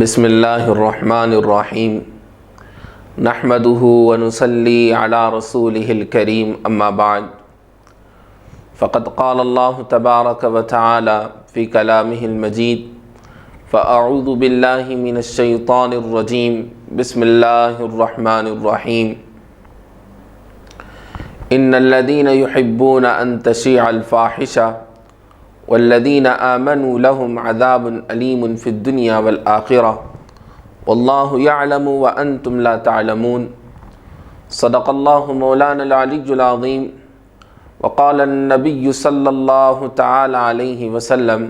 بسم اللہ الرحمن الرحیم نحمده ونصلی علی رسولہ الکریم اما بعد فقد قال اللہ تبارک وتعالی فی کلامہ المجید فاعوذ باللہ من الشیطان الرجیم بسم اللہ الرحمن الرحیم ان الذین یحبون ان تشیع الفاحشہ والذین آمنوا لهم عذاب علیم فی الدنیا والآخرہ واللہ یعلم وانتم لا تعلمون صدق اللہ مولانا العلی العظیم وقال النبی صلی اللہ تعالی علیہ وسلم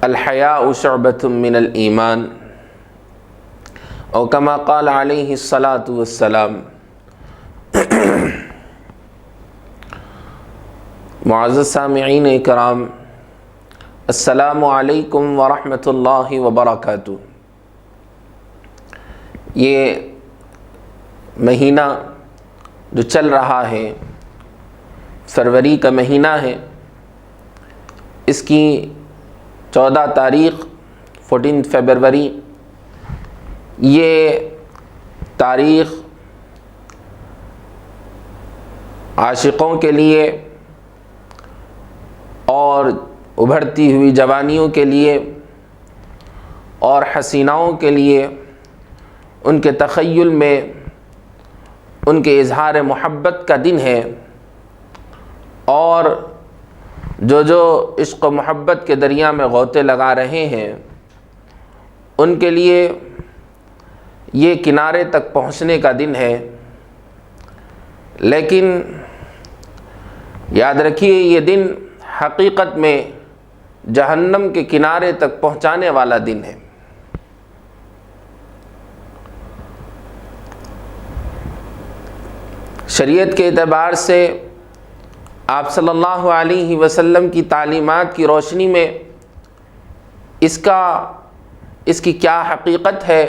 الحیاء شعبۃ من الایمان او کما قال علیہ الصلاۃ والسلام۔ معزز سامعین اکرام، السلام علیکم ورحمۃ اللہ وبرکاتہ۔ یہ مہینہ جو چل رہا ہے فروری کا مہینہ ہے، اس کی 14 تاریخ 14 فروری، یہ تاریخ عاشقوں کے لیے اور ابھرتی ہوئی جوانیوں کے لیے اور حسیناؤں کے لیے ان کے تخیل میں ان کے اظہار محبت کا دن ہے، اور جو عشق و محبت کے دریا میں غوطے لگا رہے ہیں ان کے لیے یہ کنارے تک پہنچنے کا دن ہے۔ لیکن یاد رکھیے، یہ دن حقیقت میں جہنم کے کنارے تک پہنچانے والا دن ہے۔ شریعت کے اعتبار سے آپ صلی اللہ علیہ وسلم کی تعلیمات کی روشنی میں اس کی کیا حقیقت ہے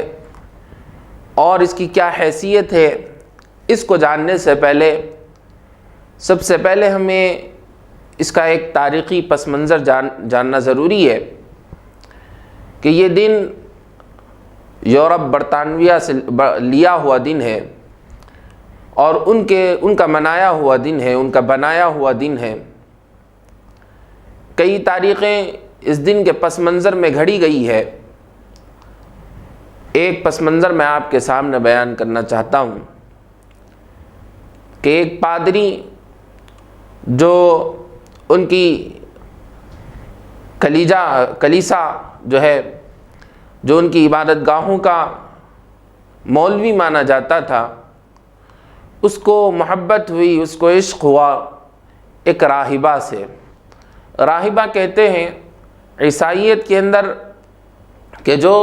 اور اس کی کیا حیثیت ہے، اس کو جاننے سے پہلے سب سے پہلے ہمیں اس کا ایک تاریخی پس منظر جاننا ضروری ہے کہ یہ دن یورپ برطانویہ سے لیا ہوا دن ہے، اور ان کا منایا ہوا دن ہے، ان کا بنایا ہوا دن ہے۔ کئی تاریخیں اس دن کے پس منظر میں گھڑی گئی ہے۔ ایک پس منظر میں آپ کے سامنے بیان کرنا چاہتا ہوں کہ ایک پادری جو ان کی کلیسا جو ہے، جو ان کی عبادت گاہوں کا مولوی مانا جاتا تھا، اس کو محبت ہوئی، اس کو عشق ہوا ایک راہبہ سے۔ راہبہ کہتے ہیں عیسائیت کے اندر کہ جو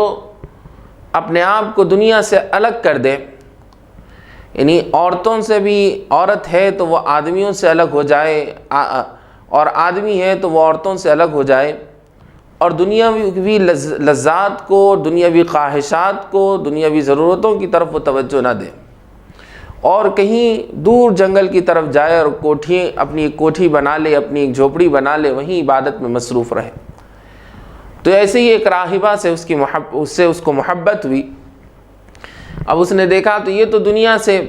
اپنے آپ کو دنیا سے الگ کر دے، یعنی عورتوں سے بھی، عورت ہے تو وہ آدمیوں سے الگ ہو جائے، اور آدمی ہے تو وہ عورتوں سے الگ ہو جائے، اور دنیاوی لذات کو، دنیاوی خواہشات کو، دنیاوی ضرورتوں کی طرف وہ توجہ نہ دے، اور کہیں دور جنگل کی طرف جائے اور اپنی ایک کوٹھی بنا لے، اپنی ایک جھوپڑی بنا لے، وہیں عبادت میں مصروف رہے۔ تو ایسے ہی ایک راہبہ سے اس کو محبت ہوئی۔ اب اس نے دیکھا تو یہ تو دنیا سے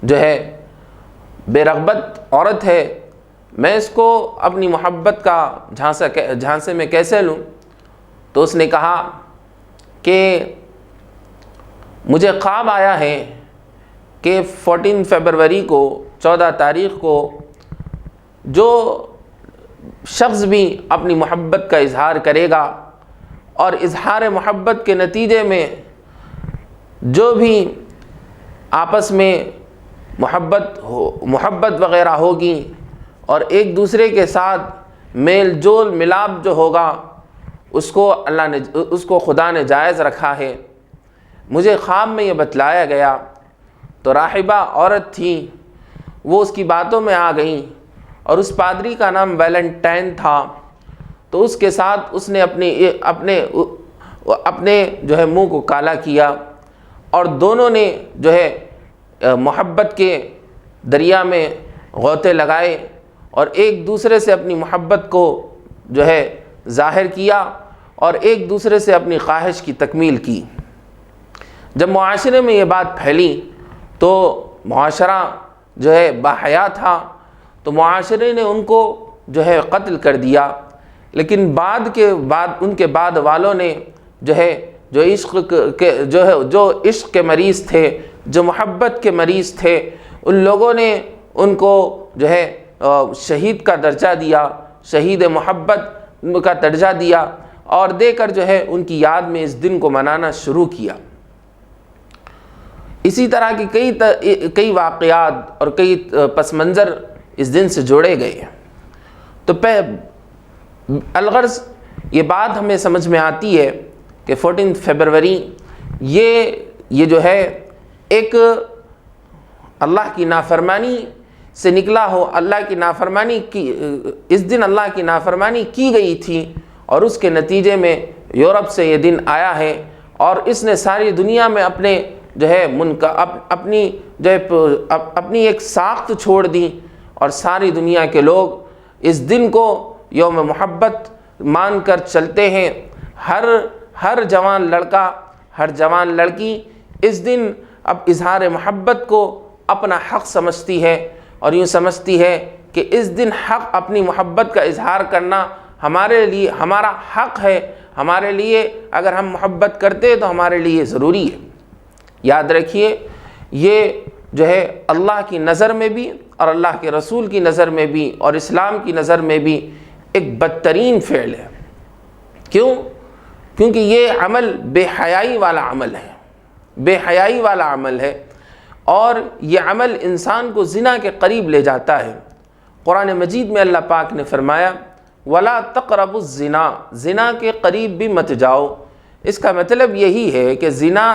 جو ہے بے رغبت عورت ہے، میں اس کو اپنی محبت کا جھانسے میں کیسے لوں؟ تو اس نے کہا کہ مجھے خواب آیا ہے کہ 14 فروری کو، 14 تاریخ کو، جو شخص بھی اپنی محبت کا اظہار کرے گا اور اظہار محبت کے نتیجے میں جو بھی آپس میں محبت وغیرہ ہوگی اور ایک دوسرے کے ساتھ میل جول ملاپ جو ہوگا، اس کو خدا نے جائز رکھا ہے۔ مجھے خواب میں یہ بتلایا گیا۔ تو راہبہ عورت تھی، وہ اس کی باتوں میں آ گئیں، اور اس پادری کا نام ویلنٹائن تھا۔ تو اس کے ساتھ اس نے اپنے جو ہے منہ کو کالا کیا، اور دونوں نے جو ہے محبت کے دریا میں غوطے لگائے، اور ایک دوسرے سے اپنی محبت کو جو ہے ظاہر کیا اور ایک دوسرے سے اپنی خواہش کی تکمیل کی۔ جب معاشرے میں یہ بات پھیلی تو معاشرہ جو ہے باحیا تھا، تو معاشرے نے ان کو جو ہے قتل کر دیا، لیکن ان کے بعد والوں نے جو عشق کے مریض تھے، جو محبت کے مریض تھے، ان لوگوں نے ان کو جو ہے شہید کا درجہ دیا، شہید محبت کا درجہ دیا، اور دے کر جو ہے ان کی یاد میں اس دن کو منانا شروع کیا۔ اسی طرح کی کئی واقعات اور کئی پس منظر اس دن سے جوڑے گئے ہیں۔ تو الغرض یہ بات ہمیں سمجھ میں آتی ہے کہ 14 فروری یہ جو ہے ایک اللہ کی نافرمانی سے نکلا ہو، اللہ کی نافرمانی کی، اس دن اللہ کی نافرمانی کی گئی تھی اور اس کے نتیجے میں یورپ سے یہ دن آیا ہے، اور اس نے ساری دنیا میں اپنے جو ہے اپنی ایک ساخت چھوڑ دی، اور ساری دنیا کے لوگ اس دن کو یوم محبت مان کر چلتے ہیں۔ ہر جوان لڑکا، ہر جوان لڑکی اس دن اب اظہار محبت کو اپنا حق سمجھتی ہے، اور یوں سمجھتی ہے کہ اس دن حق اپنی محبت کا اظہار کرنا ہمارے لیے ہمارا حق ہے، ہمارے لیے اگر ہم محبت کرتے تو ہمارے لیے ضروری ہے۔ یاد رکھیے، یہ جو ہے اللہ کی نظر میں بھی اور اللہ کے رسول کی نظر میں بھی اور اسلام کی نظر میں بھی ایک بدترین فعل ہے۔ کیونکہ یہ عمل بے حیائی والا عمل ہے، بے حیائی والا عمل ہے، اور یہ عمل انسان کو زنا کے قریب لے جاتا ہے۔ قرآن مجید میں اللہ پاک نے فرمایا وَلَا تَقْرَبُوا الزِّنَا، زنا کے قریب بھی مت جاؤ۔ اس کا مطلب یہی ہے کہ زنا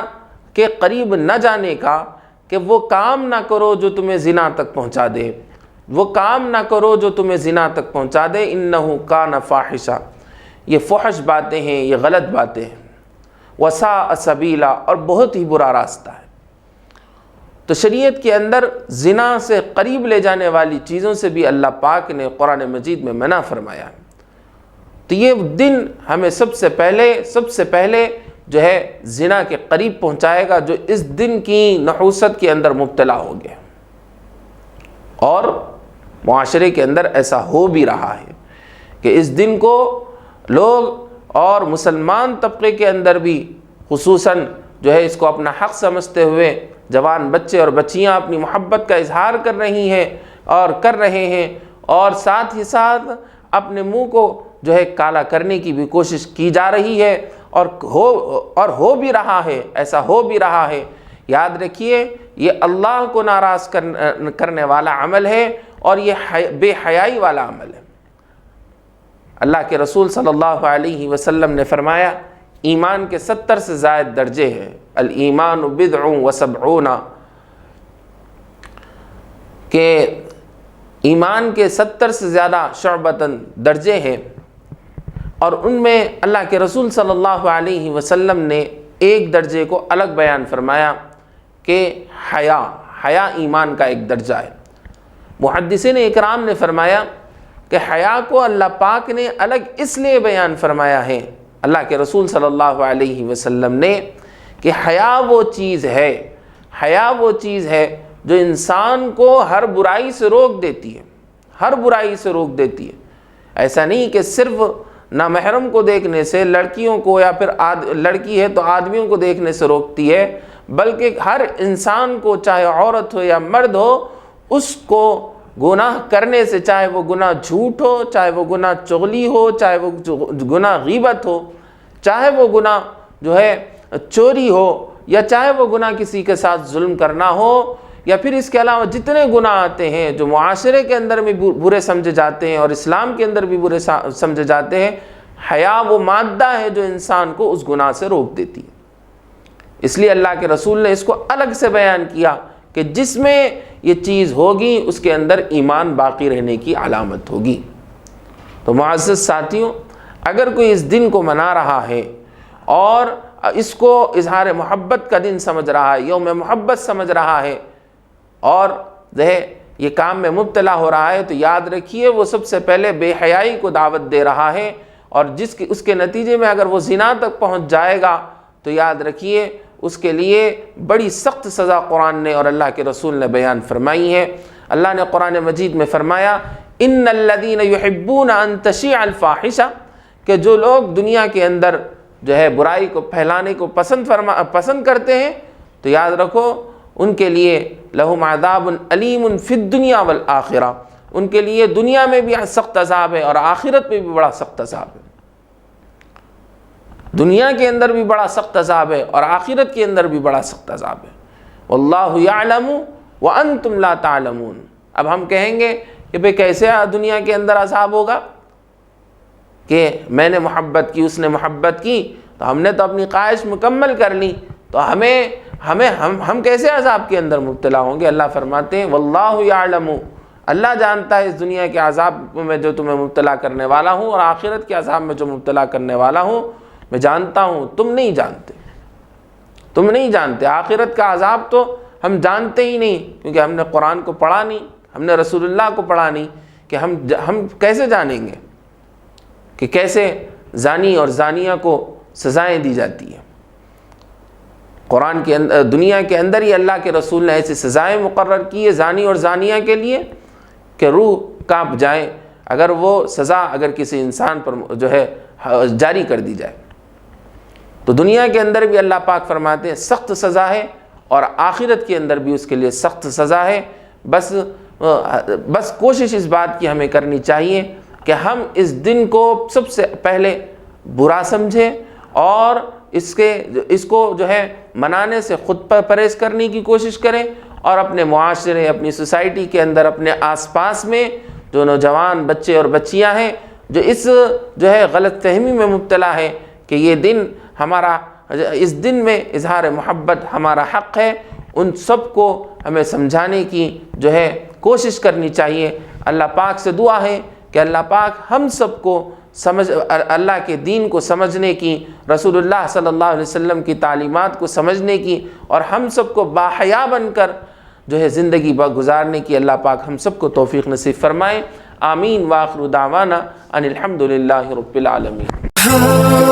کے قریب نہ جانے کا، کہ وہ کام نہ کرو جو تمہیں زنا تک پہنچا دے، وہ کام نہ کرو جو تمہیں زنا تک پہنچا دے۔ إِنَّهُ كَانَ فَاحِشًا، یہ فحش باتیں ہیں، یہ غلط باتیں ہیں۔ وَسَاءَ سَبِيلًا، اور بہت ہی برا راستہ ہے۔ تو شریعت کے اندر زنا سے قریب لے جانے والی چیزوں سے بھی اللہ پاک نے قرآن مجید میں منع فرمایا۔ تو یہ دن ہمیں سب سے پہلے جو ہے زنا کے قریب پہنچائے گا، جو اس دن کی نحوست کے اندر مبتلا ہو گئے، اور معاشرے کے اندر ایسا ہو بھی رہا ہے کہ اس دن کو لوگ اور مسلمان طبقے کے اندر بھی خصوصاً جو ہے اس کو اپنا حق سمجھتے ہوئے جوان بچے اور بچیاں اپنی محبت کا اظہار کر رہے ہیں، اور ساتھ ہی ساتھ اپنے منہ کو جو ہے کالا کرنے کی بھی کوشش کی جا رہی ہے، اور ہو بھی رہا ہے، ایسا ہو بھی رہا ہے۔ یاد رکھیے، یہ اللہ کو ناراض کرنے والا عمل ہے، اور یہ بے حیائی والا عمل ہے۔ اللہ کے رسول صلی اللہ علیہ وسلم نے فرمایا ایمان کے 70 سے زائد درجے ہیں، الایمان بضع و سبعون، کہ ایمان کے 70 سے زیادہ شعبتاً درجے ہیں، اور ان میں اللہ کے رسول صلی اللہ علیہ وسلم نے ایک درجے کو الگ بیان فرمایا کہ حیا ایمان کا ایک درجہ ہے۔ محدثین اکرام نے فرمایا کہ حیا کو اللہ پاک نے الگ اس لیے بیان فرمایا ہے، اللہ کے رسول صلی اللہ علیہ وسلم نے، کہ حیا وہ چیز ہے جو انسان کو ہر برائی سے روک دیتی ہے، ہر برائی سے روک دیتی ہے۔ ایسا نہیں کہ صرف نامحرم کو دیکھنے سے، لڑکیوں کو یا پھر لڑکی ہے تو آدمیوں کو دیکھنے سے روکتی ہے، بلکہ ہر انسان کو، چاہے عورت ہو یا مرد ہو، اس کو گناہ کرنے سے، چاہے وہ گناہ جھوٹ ہو، چاہے وہ گناہ چغلی ہو، چاہے وہ گناہ غیبت ہو، چاہے وہ گناہ جو ہے چوری ہو، یا چاہے وہ گناہ کسی کے ساتھ ظلم کرنا ہو، یا پھر اس کے علاوہ جتنے گناہ آتے ہیں جو معاشرے کے اندر بھی برے سمجھے جاتے ہیں اور اسلام کے اندر بھی برے سمجھے جاتے ہیں، حیا وہ مادہ ہے جو انسان کو اس گناہ سے روک دیتی ہے۔ اس لیے اللہ کے رسول نے اس کو الگ سے بیان کیا کہ جس میں یہ چیز ہوگی اس کے اندر ایمان باقی رہنے کی علامت ہوگی۔ تو معزز ساتھیوں، اگر کوئی اس دن کو منا رہا ہے اور اس کو اظہار محبت کا دن سمجھ رہا ہے، یوم محبت سمجھ رہا ہے، اور یہ کام میں مبتلا ہو رہا ہے، تو یاد رکھیے وہ سب سے پہلے بے حیائی کو دعوت دے رہا ہے، اور اس کے نتیجے میں اگر وہ زنا تک پہنچ جائے گا تو یاد رکھیے اس کے لیے بڑی سخت سزا قرآن نے اور اللہ کے رسول نے بیان فرمائی ہے۔ اللہ نے قرآن مجید میں فرمایا ان الذین یحبون ان تشیع الفاحشہ، کہ جو لوگ دنیا کے اندر جو ہے برائی کو پھیلانے کو پسند کرتے ہیں، تو یاد رکھو ان کے لیے لہم عذاب علیم فی الدنیا والآخرہ، ان کے لیے دنیا میں بھی سخت عذاب ہے اور آخرت میں بھی بڑا سخت عذاب ہے۔ دنیا کے اندر بھی بڑا سخت عذاب ہے اور آخرت کے اندر بھی بڑا سخت عذاب ہے۔ واللہ یعلم وانتم لا تعلمون۔ اب ہم کہیں گے کہ بھئی کیسے دنیا کے اندر عذاب ہوگا، کہ میں نے محبت کی، اس نے محبت کی، تو ہم نے تو اپنی خواہش مکمل کر لی، تو ہم کیسے عذاب کے اندر مبتلا ہوں گے؟ اللہ فرماتے ہیں واللہ یعلم، اللہ جانتا ہے اس دنیا کے عذاب میں جو تمہیں مبتلا کرنے والا ہوں اور آخرت کے عذاب میں جو مبتلا کرنے والا ہوں میں جانتا ہوں، تم نہیں جانتے، تم نہیں جانتے۔ آخرت کا عذاب تو ہم جانتے ہی نہیں، کیونکہ ہم نے قرآن کو پڑھا نہیں، ہم نے رسول اللہ کو پڑھا نہیں، کہ ہم کیسے جانیں گے کہ کیسے زانی اور زانیہ کو سزائیں دی جاتی ہیں۔ قرآن کے اندر، دنیا کے اندر ہی اللہ کے رسول نے ایسی سزائیں مقرر کی ہے زانی اور زانیہ کے لیے کہ روح کانپ جائے اگر وہ سزا اگر کسی انسان پر جو ہے جاری کر دی جائے۔ تو دنیا کے اندر بھی اللہ پاک فرماتے ہیں سخت سزا ہے اور آخرت کے اندر بھی اس کے لیے سخت سزا ہے۔ بس کوشش اس بات کی ہمیں کرنی چاہیے کہ ہم اس دن کو سب سے پہلے برا سمجھیں اور اس کو جو ہے منانے سے خود پر پرہیز کرنے کی کوشش کریں، اور اپنے معاشرے، اپنی سوسائٹی کے اندر، اپنے آس پاس میں جو نوجوان بچے اور بچیاں ہیں جو جو ہے غلط فہمی میں مبتلا ہے کہ یہ دن اس دن میں اظہار محبت ہمارا حق ہے، ان سب کو ہمیں سمجھانے کی جو ہے کوشش کرنی چاہیے۔ اللہ پاک سے دعا ہے کہ اللہ پاک ہم سب کو اللہ کے دین کو سمجھنے کی، رسول اللہ صلی اللہ علیہ وسلم کی تعلیمات کو سمجھنے کی، اور ہم سب کو باحیا بن کر جو ہے زندگی گزارنے کی اللہ پاک ہم سب کو توفیق نصیب فرمائے۔ آمین۔ وآخر دعوانا ان الحمد للہ رب العالمین۔